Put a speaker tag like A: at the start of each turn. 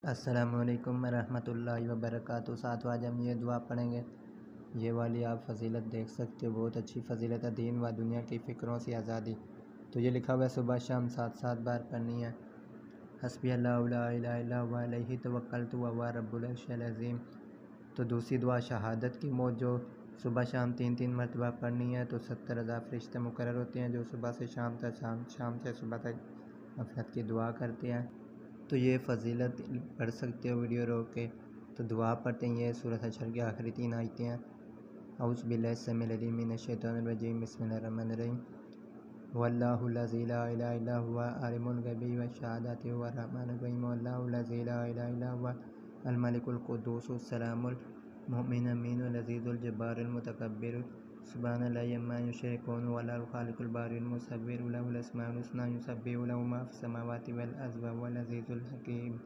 A: अस्सलामुअलैकुम रहमतुल्लाहि व बरकातुहू। साथ आज हम ये दुआ पढ़ेंगे। ये वाली आप फजीलत देख सकते हो, बहुत अच्छी फजीलत है, दीन व दुनिया की फ़िक्रों से आज़ादी। तो ये लिखा हुआ है सुबह शाम 7-7 बार पढ़नी है। हस्बी अल्लाहु ला इलाहा इल्ला हुवा अलैहि तवक्कलतु व हुवा रब्बुल अर्शिल अज़ीम। तो दूसरी दुआ शहादत की मौत, जो सुबह शाम 3-3 मरतबा पढ़नी है। तो 70,000 फरिश्ते मुकर्रर होते हैं जो सुबह से शाम तक, शाम से सुबह तक मग़फ़िरत की दुआ करते हैं। तो ये फ़जीलत पढ़ सकते हो वीडियो रोक के। तो दुआ पढ़ते हैं। ये सूरत हशर की आखिरी 3 आयतें हैं। औज़ु बिल्लाहि समीउल अलीम मिनश शैतानिर रजीम, बिस्मिल्लाहिर रहमानिर रहीम। वल्लाहु लज़ी ला इलाहा इल्ला हुवा आलिमुल ग़ैबि वश्शहादति हुवर रहमानिर रहीम। वल्लाहु लज़ी ला इलाहा इल्ला हुवा अल मलिकुल कुद्दूसुस सलामुल मुमिनुल अमीनुल अज़ीज़ुल जब्बारुल मुतकब्बिर। सुब्हानल्लाहि अम्मा युशरिकून वहुवल खालिकुल बारिउल मुसव्विर। लहुल अस्माउल हुस्ना युसब्बिहु लहु मा फ़िस समावाति वल अर्ज़ि व हुवल अज़ीज़ुल हकीम।